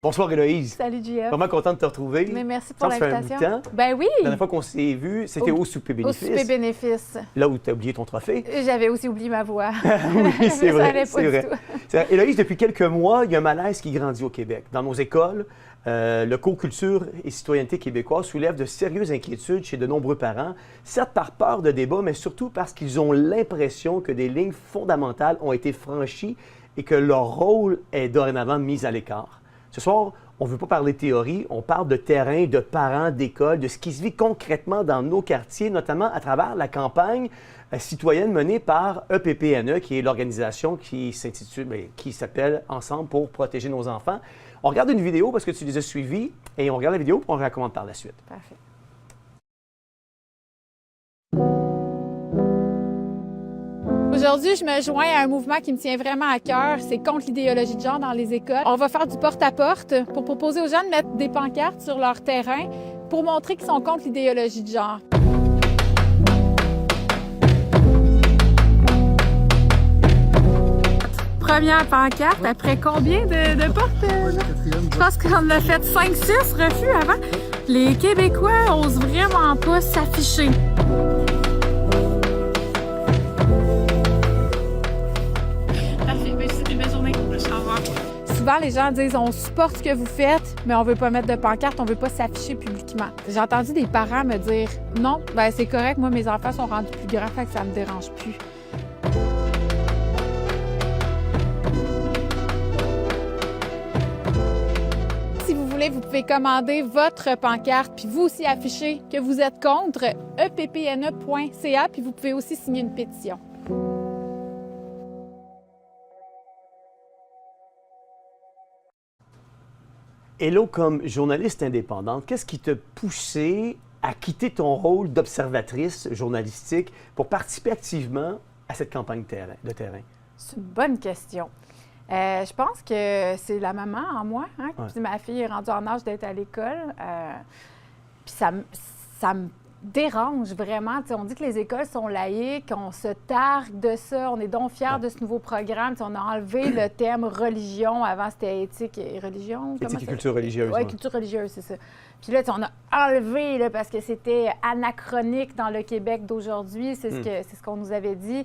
Bonsoir Héloïse. Salut JF. Vraiment content de te retrouver. Mais merci pour l'invitation. Ça fait un bout de temps. Ben oui. La dernière fois qu'on s'est vu, c'était au souper bénéfice. Au souper bénéfice. Là où tu as oublié ton trophée. J'avais aussi oublié ma voix. Oui, c'est vrai. C'est vrai. Héloïse, depuis quelques mois, il y a un malaise qui grandit au Québec. Dans nos écoles, le cours culture et citoyenneté québécois soulève de sérieuses inquiétudes chez de nombreux parents, certes par peur de débat, mais surtout parce qu'ils ont l'impression que des lignes fondamentales ont été franchies et que leur rôle est dorénavant mis à l'écart. Ce soir, on ne veut pas parler de théorie, on parle de terrain, de parents, d'écoles, de ce qui se vit concrètement dans nos quartiers, notamment à travers la campagne citoyenne menée par EPPNE, qui est l'organisation qui s'appelle Ensemble pour protéger nos enfants. On regarde une vidéo parce que tu les as suivis et on regarde la vidéo et on raconte par la suite. Parfait. Aujourd'hui, je me joins à un mouvement qui me tient vraiment à cœur. C'est contre l'idéologie de genre dans les écoles. On va faire du porte-à-porte pour proposer aux gens de mettre des pancartes sur leur terrain pour montrer qu'ils sont contre l'idéologie de genre. Première pancarte, après combien de portes? Je pense qu'on a fait 5-6 refus avant. Les Québécois osent vraiment pas s'afficher. Souvent, les gens disent on supporte ce que vous faites, mais on veut pas mettre de pancarte, on veut pas s'afficher publiquement. J'ai entendu des parents me dire non, ben c'est correct, moi mes enfants sont rendus plus grands, fait que ça me dérange plus. Si vous voulez, vous pouvez commander votre pancarte, puis vous aussi afficher que vous êtes contre eppne.ca, puis vous pouvez aussi signer une pétition. Hello, comme journaliste indépendante, qu'est-ce qui t'a poussé à quitter ton rôle d'observatrice journalistique pour participer activement à cette campagne de terrain? C'est une bonne question. Je pense que c'est la maman en moi. Hein? Ouais. Puis ma fille est rendue en âge d'être à l'école. Puis ça me dérange vraiment. T'sais, on dit que les écoles sont laïques, on se targue de ça, on est donc fiers de ce nouveau programme. T'sais, on a enlevé le terme religion. Avant, c'était éthique et religion. Éthique et culture religieuse. Oui, culture religieuse, c'est ça. Puis là, on a enlevé là, parce que c'était anachronique dans le Québec d'aujourd'hui. C'est ce qu'on nous avait dit.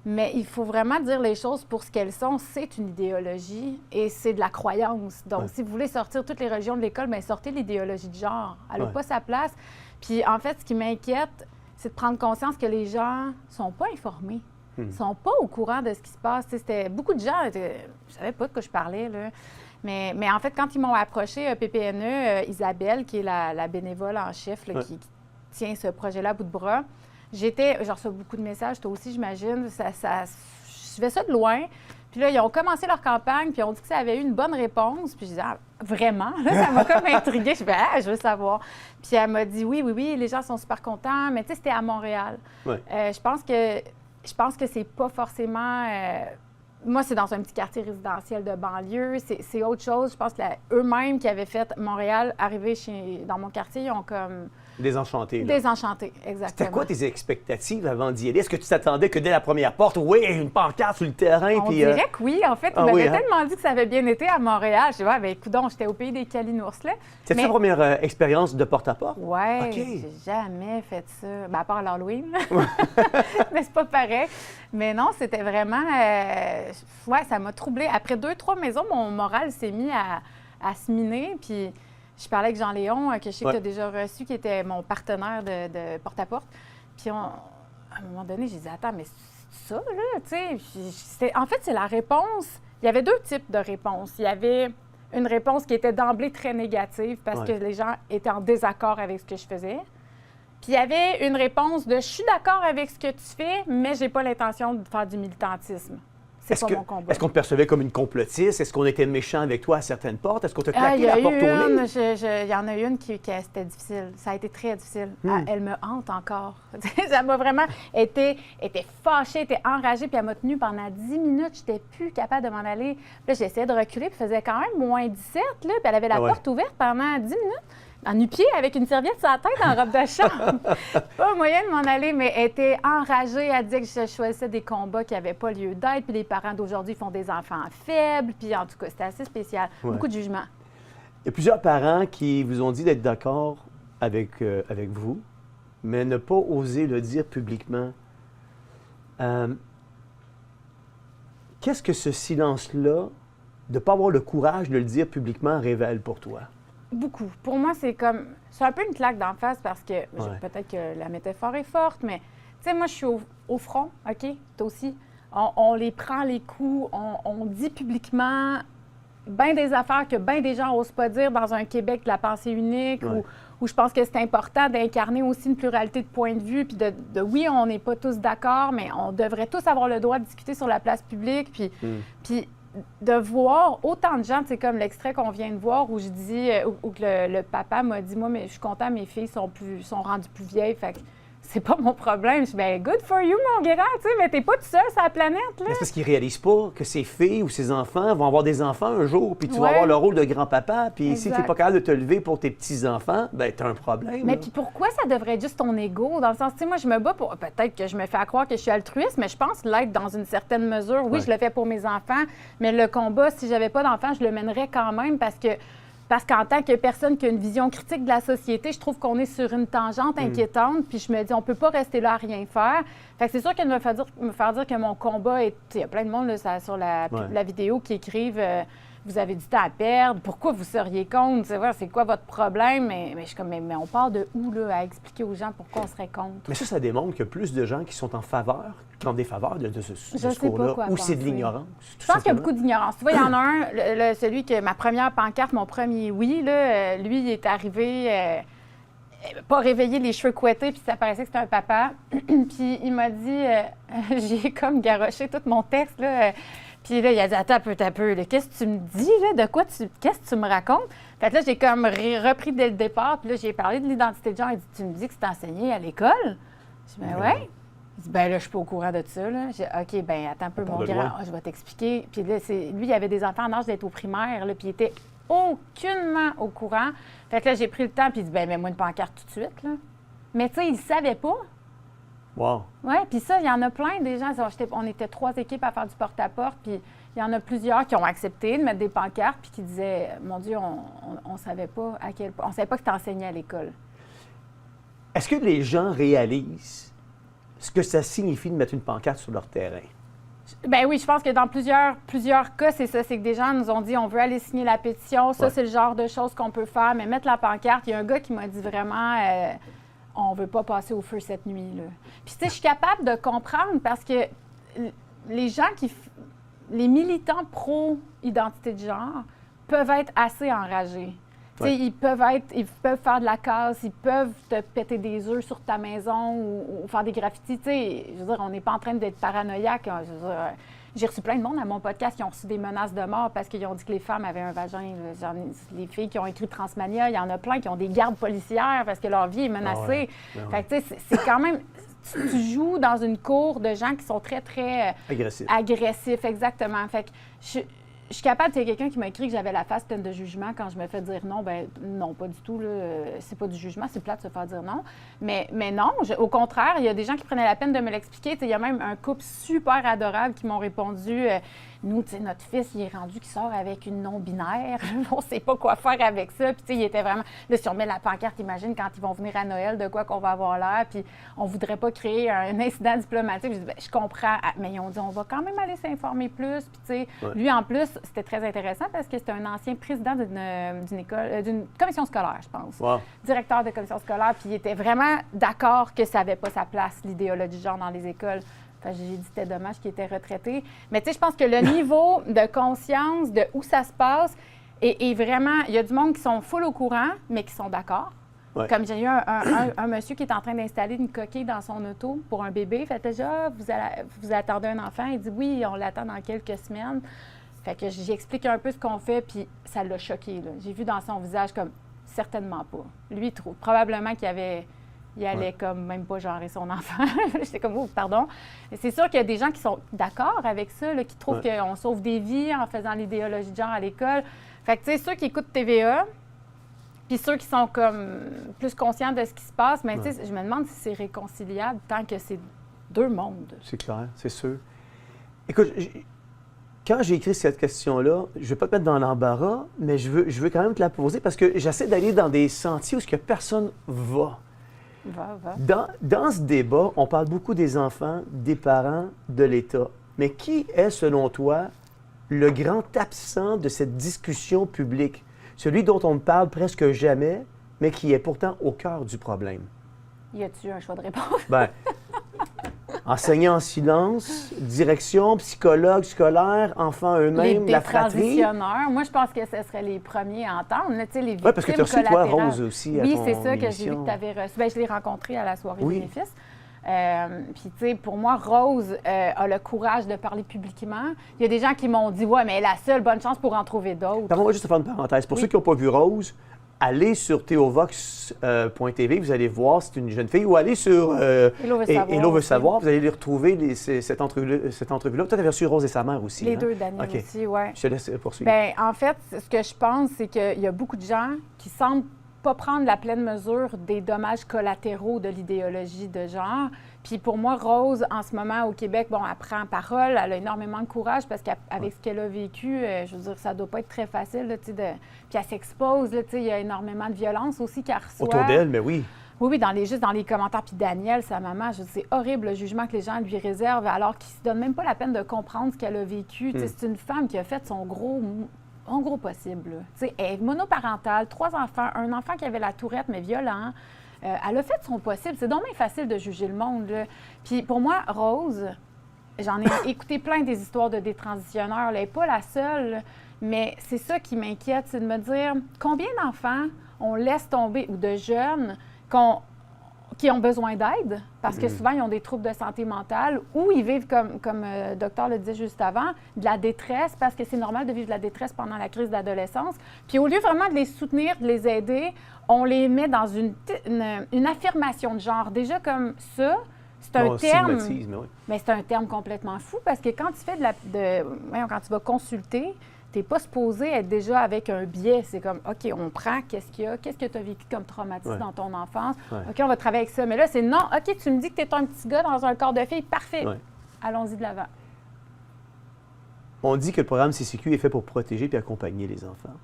Mais il faut vraiment dire les choses pour ce qu'elles sont. C'est une idéologie et c'est de la croyance. Donc, si vous voulez sortir toutes les religions de l'école, bien, sortez l'idéologie de genre. Elle n'a pas sa place. Puis, en fait, ce qui m'inquiète, c'est de prendre conscience que les gens ne sont pas informés. Ils ne sont pas au courant de ce qui se passe. C'était beaucoup de gens, je ne savais pas de quoi je parlais, là. Mais en fait, quand ils m'ont approché, PPNE, Isabelle, qui est la bénévole en chef, là, qui tient ce projet-là à bout de bras, je reçois beaucoup de messages, toi aussi, j'imagine. Je fais ça de loin. Puis là, ils ont commencé leur campagne, puis ils ont dit que ça avait eu une bonne réponse. Puis je disais, ah, vraiment? Là, ça m'a comme intriguée. Je fais, je veux savoir. Puis elle m'a dit, oui, les gens sont super contents. Mais tu sais, c'était à Montréal. Ouais. Je pense que c'est pas forcément... moi, c'est dans un petit quartier résidentiel de banlieue. C'est autre chose. Je pense qu'eux-mêmes qui avaient fait Montréal, arriver dans mon quartier, ils ont comme... Désenchanté. Là. Désenchanté, exactement. C'était quoi tes expectatives avant d'y aller? Est-ce que tu t'attendais que dès la première porte, une pancarte sur le terrain? On dirait que oui. En fait, ils m'avaient tellement dit que ça avait bien été à Montréal. Je dis, coudonc, j'étais au pays des Calinours, là. C'était ta première expérience de porte-à-porte? Oui, j'ai jamais fait ça. Ben, à part l'Halloween. Mais c'est pas pareil. Mais non, c'était vraiment... ça m'a troublée. Après 2-3 maisons, mon moral s'est mis à se miner, puis... Je parlais avec Jean-Léon, que je sais que tu as déjà reçu, qui était mon partenaire de porte-à-porte. Puis à un moment donné, j'ai dit, attends, mais c'est ça, là, tu sais? En fait, c'est la réponse. Il y avait 2 types de réponses. Il y avait une réponse qui était d'emblée très négative parce que les gens étaient en désaccord avec ce que je faisais. Puis il y avait une réponse de, je suis d'accord avec ce que tu fais, mais j'ai pas l'intention de faire du militantisme. C'est pas mon combat. Est-ce qu'on te percevait comme une complotiste? Est-ce qu'on était méchant avec toi à certaines portes? Est-ce qu'on t'a claqué la porte au nez? Il y en a une qui c'était difficile. Ça a été très difficile. Elle me hante encore. Ça m'a vraiment été fâchée, était enragée, puis elle m'a tenue pendant 10 minutes. Je n'étais plus capable de m'en aller. Puis là, j'essayais de reculer, puis faisait quand même moins 17, là, puis elle avait la porte ouverte pendant 10 minutes. En nu-pied, avec une serviette sur la tête, en robe de chambre. Pas moyen de m'en aller, mais elle était enragée. Elle disait que je choisissais des combats qui n'avaient pas lieu d'être. Puis les parents d'aujourd'hui font des enfants faibles. Puis en tout cas, c'était assez spécial. Beaucoup de jugements. y a plusieurs parents qui vous ont dit d'être d'accord avec vous, mais ne pas oser le dire publiquement. Qu'est-ce que ce silence-là, de ne pas avoir le courage de le dire publiquement, révèle pour toi? Beaucoup. Pour moi, c'est un peu une claque d'en face parce que, peut-être que la métaphore est forte, mais, tu sais, moi, je suis au front, OK? Toi aussi. On les prend les coups, on dit publiquement bien des affaires que bien des gens n'osent pas dire dans un Québec de la pensée unique, où je pense que c'est important d'incarner aussi une pluralité de points de vue, puis oui, on n'est pas tous d'accord, mais on devrait tous avoir le droit de discuter sur la place publique, puis de voir autant de gens, c'est comme l'extrait qu'on vient de voir où je dis, où que le papa m'a dit, moi, mais je suis content, mes filles sont rendues plus vieilles, fait que c'est pas mon problème. Je dis, bien, good for you, mon grand, tu sais, mais t'es pas tout seul sur la planète, là. Mais c'est parce qu'ils réalisent pas que ces filles ou ces enfants vont avoir des enfants un jour, puis tu vas avoir le rôle de grand-papa, puis si t'es pas capable de te lever pour tes petits-enfants, ben t'as un problème. Mais puis pourquoi ça devrait être juste ton ego? Dans le sens, tu sais, moi, je me bats pour... Peut-être que je me fais à croire que je suis altruiste, mais je pense l'être dans une certaine mesure. Oui, je le fais pour mes enfants, mais le combat, si j'avais pas d'enfants, je le mènerais quand même parce qu'en tant que personne qui a une vision critique de la société, je trouve qu'on est sur une tangente inquiétante, puis je me dis, on peut pas rester là à rien faire. Fait que c'est sûr que de me faire dire que mon combat est... Il y a plein de monde là, sur la vidéo qui écrivent vous avez du temps à perdre, pourquoi vous seriez contre? C'est quoi votre problème? Mais je suis comme, mais on part de où, là, à expliquer aux gens pourquoi on serait contre? Mais ça démontre qu'il y a plus de gens qui sont en faveur qu'en défavor de ce discours-là. Ou c'est de l'ignorance? Je pense qu'il y a beaucoup d'ignorance. Tu vois, il y en a un, celui que ma première pancarte, mon premier oui, là, lui, il est arrivé... pas réveillé, les cheveux couettés, puis ça paraissait que c'était un papa. Puis il m'a dit, j'ai comme garoché tout mon texte, là. Puis là, il a dit, attends un peu, qu'est-ce que tu me dis, là? Qu'est-ce que tu me racontes? Fait que là, j'ai comme repris dès le départ, puis là, j'ai parlé de l'identité de genre. Il dit, tu me dis que c'est enseigné à l'école? Je dis, ben ouais. Il dit, ben là, je suis pas au courant de ça, là. J'ai dit, OK, ben attends un peu, mon grand, je vais t'expliquer. Puis là, lui, il avait des enfants en âge d'être au primaire, là, puis il était aucunement au courant. Fait que là, j'ai pris le temps, puis il dit, ben mets-moi une pancarte tout de suite, là. Mais tu sais, il ne savait pas. Wow! Oui, puis ça, il y en a plein des gens. On était 3 équipes à faire du porte-à-porte, puis il y en a plusieurs qui ont accepté de mettre des pancartes, puis qui disaient, mon Dieu, on savait pas à quel point. On savait pas que tu enseignais à l'école. Est-ce que les gens réalisent ce que ça signifie de mettre une pancarte sur leur terrain? Ben oui, je pense que dans plusieurs cas, c'est ça. C'est que des gens nous ont dit, on veut aller signer la pétition. Ça, c'est le genre de choses qu'on peut faire. Mais mettre la pancarte, il y a un gars qui m'a dit vraiment, on veut pas passer au feu cette nuit, là. Puis tu sais, je suis capable de comprendre parce que les gens les militants pro-identité de genre peuvent être assez enragés. Ouais. Ils peuvent faire de la casse, ils peuvent te péter des œufs sur ta maison ou faire des graffitis. Je veux dire, on n'est pas en train d'être paranoïaque. J'ai reçu plein de monde à mon podcast qui ont reçu des menaces de mort parce qu'ils ont dit que les femmes avaient un vagin. Les filles qui ont écrit Transmania, il y en a plein qui ont des gardes policières parce que leur vie est menacée. Fait que, c'est quand même... Tu joues dans une cour de gens qui sont très, très... agressifs, exactement. Fait que je suis capable, il y a quelqu'un qui m'a écrit que j'avais la face pleine de jugement quand je me fais dire non. Ben non, pas du tout. C'est pas du jugement, c'est plate de se faire dire non. Mais non, au contraire, il y a des gens qui prenaient la peine de me l'expliquer. Il y a même un couple super adorable qui m'ont répondu nous, notre fils, il est rendu qu'il sort avec une non-binaire. On ne sait pas quoi faire avec ça. Puis, il était vraiment... Là, si on met la pancarte, imagine quand ils vont venir à Noël, de quoi qu'on va avoir l'air. Puis, on ne voudrait pas créer un incident diplomatique. Je dis, je comprends. Mais ils ont dit, on va quand même aller s'informer plus. Puis, lui, en plus, c'était très intéressant parce que c'était un ancien président d'une commission scolaire, je pense. Wow. Directeur de commission scolaire. Puis, il était vraiment d'accord que ça n'avait pas sa place, l'idéologie genre dans les écoles. J'ai dit que c'était dommage qu'il était retraité. Mais tu sais, je pense que le niveau de conscience de où ça se passe est vraiment... Il y a du monde qui sont full au courant, mais qui sont d'accord. Ouais. Comme j'ai eu un monsieur qui est en train d'installer une coquille dans son auto pour un bébé. Fait que déjà, vous attendez un enfant. Il dit oui, on l'attend dans quelques semaines. Fait que j'explique un peu ce qu'on fait, puis ça l'a choqué. J'ai vu dans son visage comme certainement pas. Lui, il trouve probablement qu'il avait... Il allait comme même pas genrer son enfant. J'étais comme, oh, pardon. C'est sûr qu'il y a des gens qui sont d'accord avec ça, là, qui trouvent qu'on sauve des vies en faisant l'idéologie de genre à l'école. Fait que, tu sais, ceux qui écoutent TVA, puis ceux qui sont comme plus conscients de ce qui se passe, mais tu sais, je me demande si c'est réconciliable tant que c'est deux mondes. C'est clair, c'est sûr. Écoute, Quand j'ai écrit cette question-là, je ne vais pas te mettre dans l'embarras, mais je veux quand même te la poser parce que j'essaie d'aller dans des sentiers où ce que personne va. Va. Dans ce débat, on parle beaucoup des enfants, des parents, de l'État. Mais qui est, selon toi, le grand absent de cette discussion publique? Celui dont on ne parle presque jamais, mais qui est pourtant au cœur du problème. Y a-t-il un choix de réponse? Bien, enseignants en silence, direction, psychologue scolaire, enfants eux-mêmes, la fratrie. Les détransitionneurs. Moi, je pense que ce serait les premiers à entendre. Tu sais, les victimes parce que tu as reçu, toi, collatérales. Rose, aussi, à Oui, ton c'est ça que j'ai émission. vu que tu avais reçu. Bien, je l'ai rencontré à la soirée Oui. bénéfice. Puis, tu sais, pour moi, Rose a le courage de parler publiquement. Il y a des gens qui m'ont dit, ouais, mais la seule bonne chance pour en trouver d'autres. On va juste faire une parenthèse. Pour ceux qui n'ont pas vu Rose, allez sur theovox.tv, vous allez voir, c'est une jeune fille, ou allez sur Hello veut savoir, vous allez les retrouver, cette entrevue-là. Toi, tu avais reçu Rose et sa mère aussi. Les hein? deux, Daniel OK. aussi, oui. Je te laisse poursuivre. Bien, en fait, ce que je pense, c'est qu'il y a beaucoup de gens qui semblent pas prendre la pleine mesure des dommages collatéraux de l'idéologie de genre. Puis pour moi, Rose, en ce moment, au Québec, bon, elle prend parole, elle a énormément de courage parce qu'avec ce qu'elle a vécu, je veux dire, ça doit pas être très facile, là, tu sais, puis elle s'expose, là, tu sais, il y a énormément de violence aussi qu'elle reçoit. Autour d'elle, mais oui. Oui, juste dans les commentaires. Puis Daniel, sa maman, je veux dire, c'est horrible le jugement que les gens lui réservent alors qu'ils ne se donnent même pas la peine de comprendre ce qu'elle a vécu. Tu sais, c'est une femme qui a fait son gros possible. Tu sais, elle est monoparentale, 3 enfants, un enfant qui avait la tourette, mais violent. Elle a fait son possible. C'est donc bien facile de juger le monde, là. Puis pour moi, Rose, j'en ai écouté plein des histoires de détransitionneurs. Elle n'est pas la seule, mais c'est ça qui m'inquiète, c'est de me dire combien d'enfants on laisse tomber ou de jeunes qui ont besoin d'aide, parce que souvent, ils ont des troubles de santé mentale ou ils vivent, comme le docteur le disait juste avant, de la détresse, parce que c'est normal de vivre de la détresse pendant la crise d'adolescence. Puis au lieu vraiment de les soutenir, de les aider, on les met dans une affirmation de genre. Déjà comme ça, c'est un terme... Mais c'est un terme complètement fou, parce que quand tu fais quand tu vas consulter, tu n'es pas supposé être déjà avec un biais. C'est comme, OK, on prend qu'est-ce qu'il y a, qu'est-ce que tu as vécu comme traumatisme dans ton enfance. OK, on va travailler avec ça. Mais là, c'est non, OK, tu me dis que tu es un petit gars dans un corps de fille. Parfait. Allons-y de l'avant. On dit que le programme CCQ est fait pour protéger et accompagner les enfants.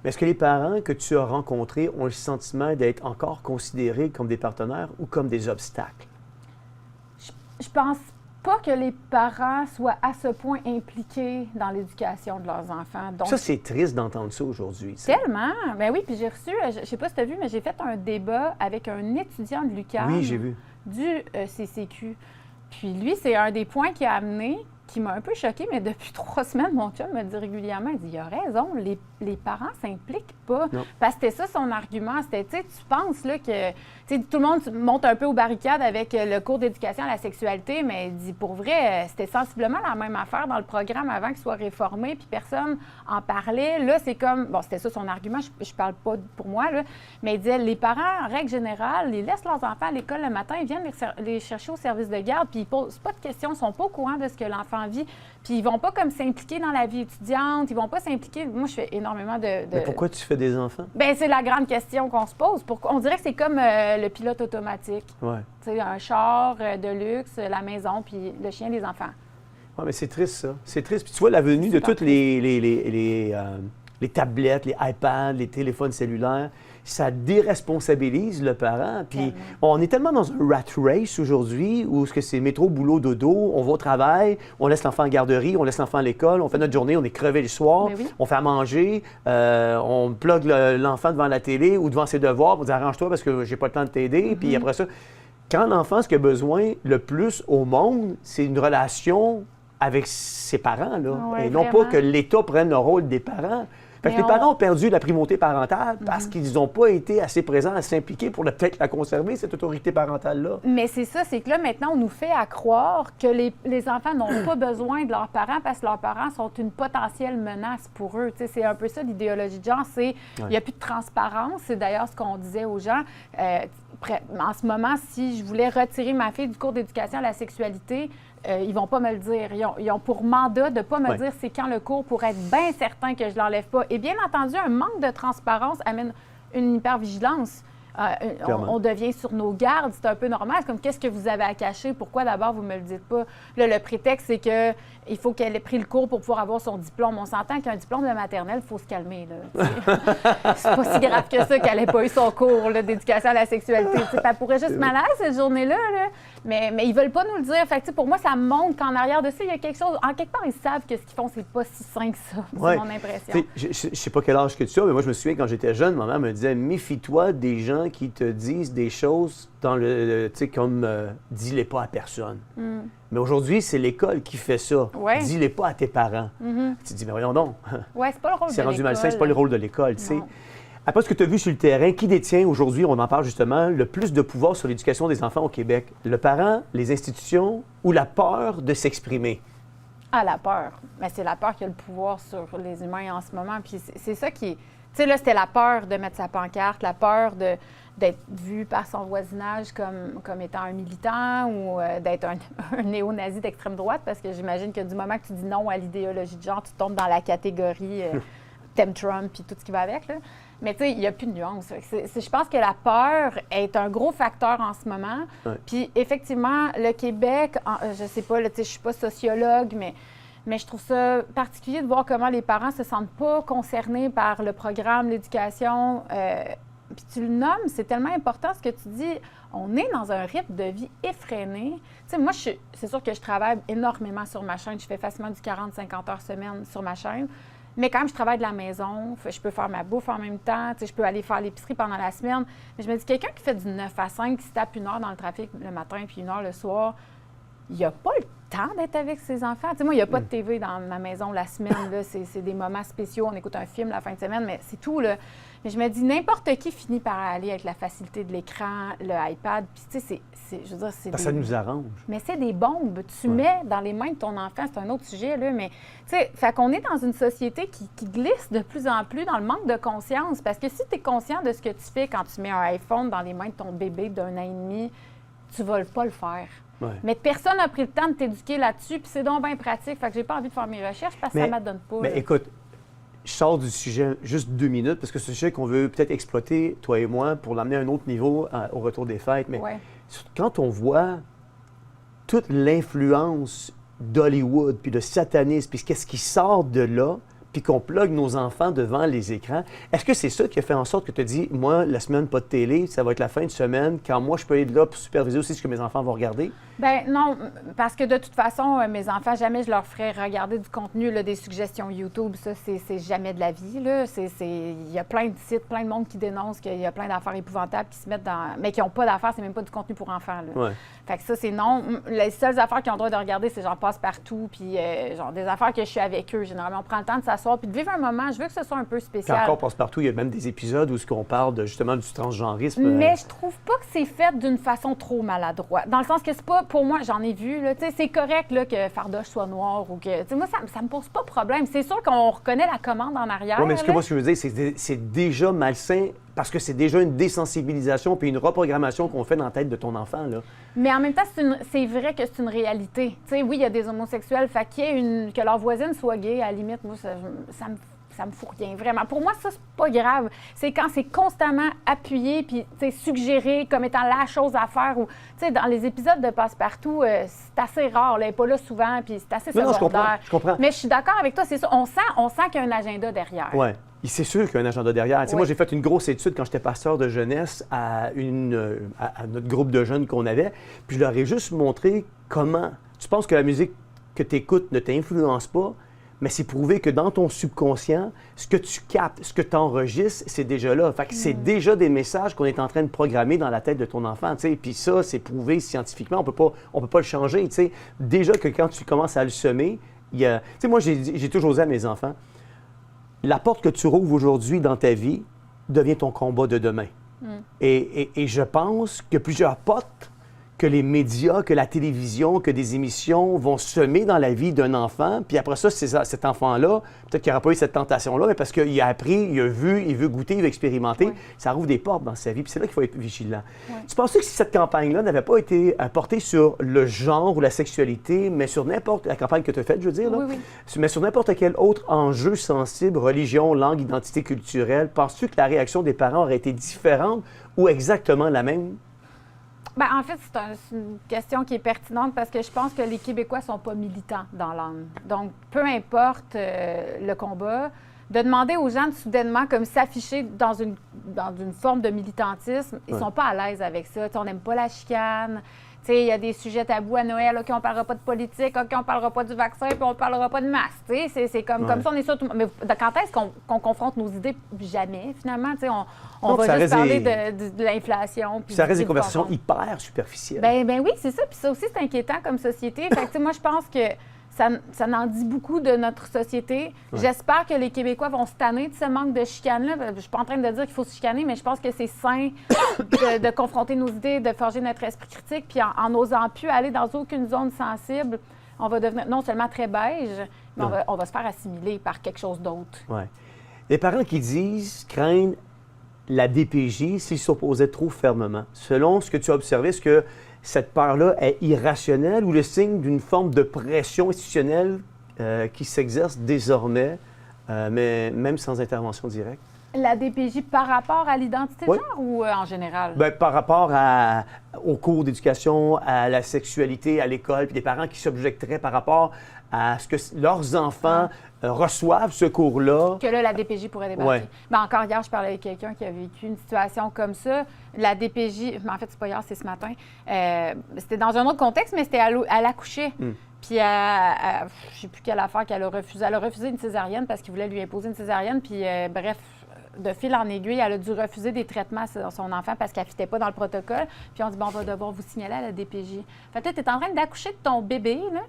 Mais est-ce que les parents que tu as rencontrés ont le sentiment d'être encore considérés comme des partenaires ou comme des obstacles? Je pense pas que les parents soient à ce point impliqués dans l'éducation de leurs enfants. Donc, ça, c'est triste d'entendre ça aujourd'hui. Tellement! Bien oui, puis j'ai reçu, je ne sais pas si tu as vu, mais j'ai fait un débat avec un étudiant de l'UQAM. Oui, j'ai vu. Du CCQ. Puis lui, c'est un des points qu'il a amené, qui m'a un peu choquée, mais depuis 3 semaines, mon chum me dit régulièrement, il dit, il a raison, les parents ne s'impliquent pas. Non. Parce que c'était ça son argument, c'était, tu sais, tu penses là, que tout le monde monte un peu aux barricades avec le cours d'éducation à la sexualité, mais il dit, pour vrai, c'était sensiblement la même affaire dans le programme avant qu'il soit réformé, puis personne en parlait. Là, c'est comme, bon, c'était ça son argument, je parle pas pour moi, là, mais il disait, les parents, en règle générale, ils laissent leurs enfants à l'école le matin, ils viennent les chercher au service de garde, puis ils posent pas de questions, ils sont pas au courant de ce que l'enfant vit, puis ils vont pas comme s'impliquer dans la vie étudiante, ils vont pas s'impliquer. Moi, je fais énormément de... Mais pourquoi tu fais des enfants? Bien, c'est la grande question qu'on se pose. On dirait que c'est comme le pilote automatique. Ouais. Tu sais, un char de luxe, la maison, puis le chien, les enfants. Oui, mais c'est triste, ça. C'est triste. Puis tu vois, la venue de toutes les tablettes, les iPads, les téléphones cellulaires, ça déresponsabilise le parent. Puis on est tellement dans un rat race aujourd'hui où c'est métro, boulot, dodo, on va au travail, on laisse l'enfant en garderie, on laisse l'enfant à l'école, on fait notre journée, on est crevé le soir, on fait à manger, on plug l'enfant devant la télé ou devant ses devoirs pour dire arrange-toi parce que j'ai pas le temps de t'aider. Puis après ça, quand l'enfant, ce qu'il a besoin le plus au monde, c'est une relation avec ses parents, là, et non pas que l'État prenne le rôle des parents. Fait que les parents ont perdu la primauté parentale parce qu'ils n'ont pas été assez présents à s'impliquer pour peut-être la conserver, cette autorité parentale-là. Mais c'est ça, c'est que là, maintenant, on nous fait à croire que les enfants n'ont pas besoin de leurs parents parce que leurs parents sont une potentielle menace pour eux. Tu sais, c'est un peu ça l'idéologie de genre, il n'y a plus de transparence. C'est d'ailleurs ce qu'on disait aux gens. En ce moment, si je voulais retirer ma fille du cours d'éducation à la sexualité, ils vont pas me le dire. Ils ont pour mandat de ne pas me dire c'est quand le cours pour être bien certain que je ne l'enlève pas. Et bien entendu, un manque de transparence amène une hypervigilance. On devient sur nos gardes, c'est un peu normal. C'est comme, qu'est-ce que vous avez à cacher? Pourquoi d'abord vous me le dites pas? Là, le prétexte, c'est qu'il faut qu'elle ait pris le cours pour pouvoir avoir son diplôme. On s'entend qu'un diplôme de maternelle, il faut se calmer. C'est pas si grave que ça qu'elle n'ait pas eu son cours d'éducation à la sexualité. Elle pourrait juste mal à cette journée-là, mais ils veulent pas nous le dire. Fait que, pour moi, ça montre qu'en arrière de ça, il y a quelque chose. En quelque part, ils savent que ce qu'ils font, c'est pas si sain que ça. C'est mon impression. Je sais pas quel âge que tu as, mais moi, je me souviens quand j'étais jeune, ma mère me disait, méfie-toi des gens qui te disent des choses dans comme dis-les pas à personne. Mais aujourd'hui, c'est l'école qui fait ça. Ouais. Dis-les pas à tes parents. Tu te dis, mais voyons donc. Ouais, c'est pas le rôle de l'école. C'est rendu malsain, c'est pas le rôle de l'école. Après ce que tu as vu sur le terrain, qui détient aujourd'hui, on en parle justement, le plus de pouvoir sur l'éducation des enfants au Québec? Le parent, les institutions ou la peur de s'exprimer? Ah, la peur. Mais c'est la peur qui a le pouvoir sur les humains en ce moment. Puis c'est ça qui est... Tu sais, là, c'était la peur de mettre sa pancarte, la peur d'être vu par son voisinage comme étant un militant ou d'être un néo-nazi d'extrême droite, parce que j'imagine que du moment que tu dis non à l'idéologie de genre, tu tombes dans la catégorie t'aimes Trump puis tout ce qui va avec, là. Mais tu sais, il n'y a plus de nuance. Je pense que la peur est un gros facteur en ce moment. Ouais. Puis effectivement, le Québec, je sais pas, je ne suis pas sociologue, mais je trouve ça particulier de voir comment les parents ne se sentent pas concernés par le programme, l'éducation. Puis tu le nommes, c'est tellement important ce que tu dis. On est dans un rythme de vie effréné. Tu sais, moi, c'est sûr que je travaille énormément sur ma chaîne. Je fais facilement du 40-50 heures semaine sur ma chaîne. Mais quand même, je travaille de la maison, je peux faire ma bouffe en même temps, je peux aller faire l'épicerie pendant la semaine. Mais je me dis, quelqu'un qui fait du 9 à 5, qui se tape 1 heure dans le trafic le matin puis 1 heure le soir, il n'a pas le temps d'être avec ses enfants. Tu sais, moi, il n'y a pas de TV dans ma maison la semaine. Là, c'est des moments spéciaux. On écoute un film la fin de semaine, mais c'est tout. Là. Mais je me dis, n'importe qui finit par aller avec la facilité de l'écran, le iPad. Puis, tu sais, je veux dire, c'est Ça nous arrange. Mais c'est des bombes. Tu mets dans les mains de ton enfant, c'est un autre sujet, là. Mais, tu sais, fait qu'on est dans une société qui glisse de plus en plus dans le manque de conscience. Parce que si tu es conscient de ce que tu fais quand tu mets un iPhone dans les mains de ton bébé d'1 an et demi, tu vas pas le faire. Ouais. Mais personne n'a pris le temps de t'éduquer là-dessus, puis c'est donc bien pratique. Fait que j'ai pas envie de faire mes recherches parce que ça ne m'adonne pas. Mais écoute, je sors du sujet juste 2 minutes parce que c'est un sujet qu'on veut peut-être exploiter, toi et moi, pour l'amener à un autre niveau au retour des fêtes. Mais quand on voit toute l'influence d'Hollywood, puis de satanisme, puis qu'est-ce qui sort de là, puis qu'on plug nos enfants devant les écrans, est-ce que c'est ça qui a fait en sorte que tu as dit, moi, la semaine, pas de télé, ça va être la fin de semaine, quand moi, je peux être là pour superviser aussi ce que mes enfants vont regarder? Bien, non, parce que de toute façon, mes enfants, jamais je leur ferais regarder du contenu, là, des suggestions YouTube. Ça, c'est jamais de la vie, là. Il y a plein de sites, plein de monde qui dénoncent qu'il y a plein d'affaires épouvantables qui se mettent dans... Mais qui n'ont pas d'affaires, c'est même pas du contenu pour enfants, là. Ouais. Fait que ça, c'est non. Les seules affaires qu'ils ont le droit de regarder, c'est genre passe-partout, puis genre des affaires que je suis avec eux. Généralement, on prend le temps de s'asseoir puis de vivre un moment. Je veux que ce soit un peu spécial. Quand encore passe-partout, il y a même des épisodes où on parle justement du transgenrisme. Mais je trouve pas que c'est fait d'une façon trop maladroite. Dans le sens que c'est pas, pour moi, j'en ai vu, là, c'est correct là, que Fardoche soit noir ou que... Moi, ça me pose pas de problème. C'est sûr qu'on reconnaît la commande en arrière. Oui, mais ce que moi, je veux dire, c'est déjà malsain parce que c'est déjà une désensibilisation puis une reprogrammation qu'on fait dans la tête de ton enfant, là. Mais en même temps, c'est vrai que c'est une réalité. T'sais, oui, il y a des homosexuels, fait que leur voisine soit gay, à la limite, moi, ça me fout rien, vraiment. Pour moi, ça, c'est pas grave. C'est quand c'est constamment appuyé puis suggéré comme étant la chose à faire. Ou, dans les épisodes de Passe-Partout, c'est assez rare. Là, elle n'est pas là souvent, puis c'est assez secondaire. Je comprends. Mais je suis d'accord avec toi, c'est ça. On sent qu'il y a un agenda derrière. Oui. C'est sûr qu'il y a un agenda derrière. Moi, j'ai fait une grosse étude quand j'étais pasteur de jeunesse à notre groupe de jeunes qu'on avait, puis je leur ai juste montré comment tu penses que la musique que tu écoutes ne t'influence pas, mais c'est prouvé que dans ton subconscient, ce que tu captes, ce que tu enregistres, c'est déjà là. Fait que c'est déjà des messages qu'on est en train de programmer dans la tête de ton enfant. Puis ça, c'est prouvé scientifiquement. On peut pas le changer. T'sais. Déjà que quand tu commences à le semer, il y a... moi, j'ai toujours dit à mes enfants, la porte que tu rouvres aujourd'hui dans ta vie devient ton combat de demain. Et je pense que plusieurs portes que les médias, que la télévision, que des émissions vont semer dans la vie d'un enfant, puis après ça, cet enfant-là, peut-être qu'il n'aura pas eu cette tentation-là, mais parce qu'il a appris, il a vu, il veut goûter, il veut expérimenter, Ouais. ça rouvre des portes dans sa vie, puis c'est là qu'il faut être vigilant. Ouais. Tu penses que si cette campagne-là n'avait pas été portée sur le genre ou la sexualité, mais sur n'importe la campagne que tu as faite, je veux dire, là, Oui. mais sur n'importe quel autre enjeu sensible, religion, langue, identité culturelle, penses-tu que la réaction des parents aurait été différente ou exactement la même? Ben, en fait, c'est une question qui est pertinente parce que je pense que les Québécois ne sont pas militants dans l'âme. Donc, peu importe le combat, de demander aux gens de soudainement comme s'afficher dans une forme de militantisme, ils ne sont pas à l'aise avec ça. T'sais, on n'aime pas la chicane. Il y a des sujets tabous à Noël, OK, on ne parlera pas de politique, OK, on ne parlera pas du vaccin, puis on ne parlera pas de masse. C'est comme ça, on est sûr. Mais quand est-ce qu'on confronte nos idées? Jamais, finalement. On va juste parler de l'inflation. Ça reste des conversations hyper superficielles. Ben oui, c'est ça. Puis ça aussi, c'est inquiétant comme société. Fait que, moi, je pense que ça n'en dit beaucoup de notre société. Ouais. J'espère que les Québécois vont se tanner de ce manque de chicane-là. Je ne suis pas en train de dire qu'il faut se chicaner, mais je pense que c'est sain de confronter nos idées, de forger notre esprit critique. Puis en n'osant plus aller dans aucune zone sensible, on va devenir non seulement très beige, mais on va se faire assimiler par quelque chose d'autre. Ouais. Les parents qui craignent la DPJ s'ils s'opposaient trop fermement. Selon ce que tu as observé, est-ce que cette peur-là est irrationnelle ou le signe d'une forme de pression institutionnelle qui s'exerce désormais, mais même sans intervention directe? La DPJ par rapport à l'identité de genre ou en général? Bien, par rapport aux cours d'éducation, à la sexualité, à l'école, puis des parents qui s'objecteraient par rapport à ce que leurs enfants reçoivent ce cours-là. Que là, la DPJ pourrait débarquer. Ouais. Ben, encore hier, je parlais avec quelqu'un qui a vécu une situation comme ça. La DPJ, mais en fait, c'est pas hier, c'est ce matin. C'était dans un autre contexte, mais c'était à l'accoucher. Puis, je ne sais plus quelle affaire qu'elle a refusé. Elle a refusé une césarienne parce qu'il voulait lui imposer une césarienne. Puis, bref, de fil en aiguille, elle a dû refuser des traitements à son enfant parce qu'elle ne fitait pas dans le protocole. Puis, on dit, bon, on va devoir vous signaler à la DPJ. Fait que là, tu es en train d'accoucher de ton bébé, là.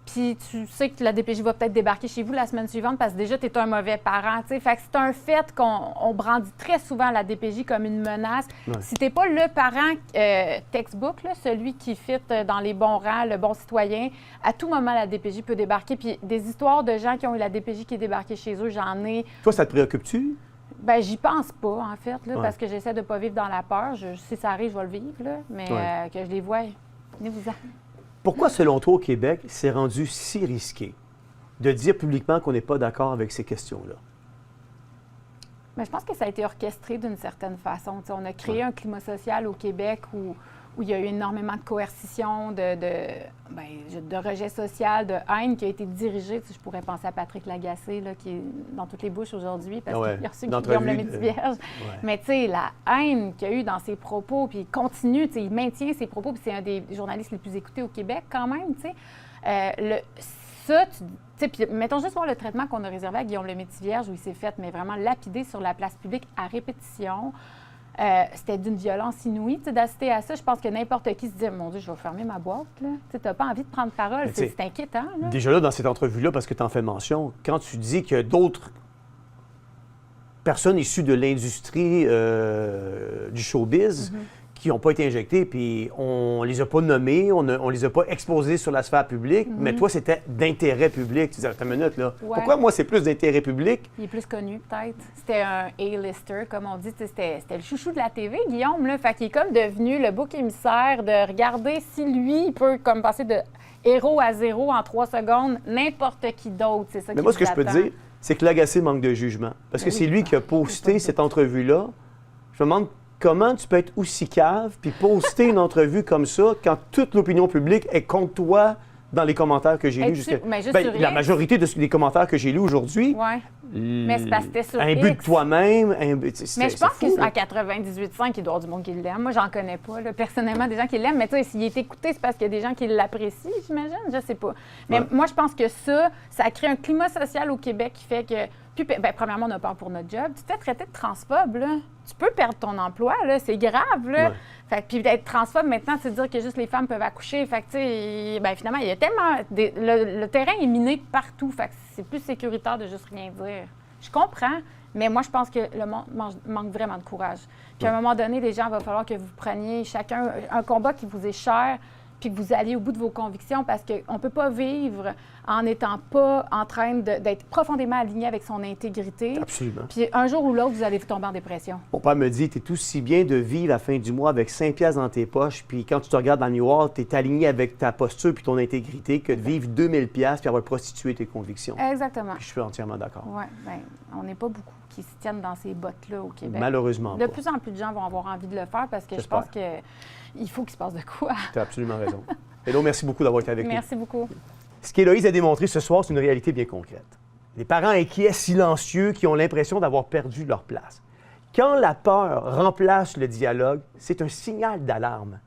Puis tu sais que la DPJ va peut-être débarquer chez vous la semaine suivante parce que déjà, tu es un mauvais parent. T'sais. Fait que c'est un fait qu'on brandit très souvent la DPJ comme une menace. Ouais. Si tu n'es pas le parent textbook, là, celui qui fit dans les bons rangs, le bon citoyen, à tout moment, la DPJ peut débarquer. Puis des histoires de gens qui ont eu la DPJ qui est débarquée chez eux, j'en ai. Toi, ça te préoccupe-tu? Bien, j'y pense pas, en fait, là, parce que j'essaie de ne pas vivre dans la peur. Si ça arrive, je vais le vivre, là, mais que je les vois, venez-vous-en. Pourquoi, selon toi, au Québec, c'est rendu si risqué de dire publiquement qu'on n'est pas d'accord avec ces questions-là? Mais je pense que ça a été orchestré d'une certaine façon. T'sais, on a créé un climat social au Québec où il y a eu énormément de coercition, de rejet social, de haine qui a été dirigée. Je pourrais penser à Patrick Lagacé, là, qui est dans toutes les bouches aujourd'hui, parce qu'il a reçu Guillaume Lemaitre-Vierge. Mais tu sais, la haine qu'il y a eu dans ses propos, puis il continue, il maintient ses propos, puis c'est un des journalistes les plus écoutés au Québec quand même, tu sais. Puis mettons juste voir le traitement qu'on a réservé à Guillaume Lemaitre-Vierge, où il s'est fait, mais vraiment lapidé sur la place publique à répétition. C'était d'une violence inouïe d'assister à ça. Je pense que n'importe qui se dit « Mon Dieu, je vais fermer ma boîte. » Tu n'as pas envie de prendre parole. C'est inquiétant. Là. Déjà là, dans cette entrevue-là, parce que tu en fais mention, quand tu dis qu'il y a d'autres personnes issues de l'industrie du showbiz qui n'ont pas été injectées, puis on les a pas nommées, on les a pas exposées sur la sphère publique, mais toi, c'était d'intérêt public. Tu disais, attends une minute, là. Ouais. Pourquoi moi, c'est plus d'intérêt public? Il est plus connu, peut-être. C'était un A-lister, comme on dit. C'était le chouchou de la TV, Guillaume, là. Fait qu'il est comme devenu le bouc émissaire de regarder si lui, il peut comme passer de héros à zéro en 3 secondes, n'importe qui d'autre. C'est ça. Mais moi, ce que je peux te dire, c'est que Lagacé manque de jugement. Parce que c'est lui qui a posté cette entrevue-là. Je me demande comment tu peux être aussi cave puis poster une entrevue comme ça quand toute l'opinion publique est contre toi dans les commentaires que j'ai lus. La majorité des commentaires que j'ai lus aujourd'hui, mais c'est parce que c'était sur un but de toi-même. Mais je pense qu'à 98.5, il doit y avoir du monde qui l'aime. Moi, j'en connais pas, là, personnellement, des gens qui l'aiment. Mais tu sais, s'il est écouté, c'est parce qu'il y a des gens qui l'apprécient, j'imagine. Je sais pas. Mais moi, je pense que ça crée un climat social au Québec qui fait que... Puis, premièrement, on a peur pour notre job. Tu te fais traiter de transphobe, là. Tu peux perdre ton emploi, là. C'est grave, là. Fait que, puis d'être transphobe, maintenant, c'est dire que juste les femmes peuvent accoucher. Fait que, tu sais, finalement, il y a tellement... le terrain est miné partout. Fait que c'est plus sécuritaire de juste rien dire. Je comprends, Mais moi, je pense que le monde manque vraiment de courage. Puis à un moment donné, les gens, il va falloir que vous preniez chacun un combat qui vous est cher, puis que vous alliez au bout de vos convictions, parce qu'on ne peut pas vivre en n'étant pas en train d'être profondément aligné avec son intégrité. Absolument. Puis un jour ou l'autre, vous allez tomber en dépression. Mon père me dit, tu es aussi bien de vivre à la fin du mois avec 5 piastres dans tes poches, puis quand tu te regardes dans le miroir, tu es aligné avec ta posture puis ton intégrité, que de vivre 2000 piastres puis avoir prostitué tes convictions. Exactement. Puis je suis entièrement d'accord. Oui, bien, on n'est pas beaucoup qui se tiennent dans ces bottes-là au Québec. Malheureusement De pas. plus en plus de gens vont avoir envie de le faire parce que je J'espère. pense qu'il faut qu'il se passe de quoi. Tu as absolument raison. Hello, merci beaucoup d'avoir été avec nous. Merci beaucoup. Ce qu'Héloïse a démontré ce soir, c'est une réalité bien concrète. Les parents inquiets, silencieux, qui ont l'impression d'avoir perdu leur place. Quand la peur remplace le dialogue, c'est un signal d'alarme.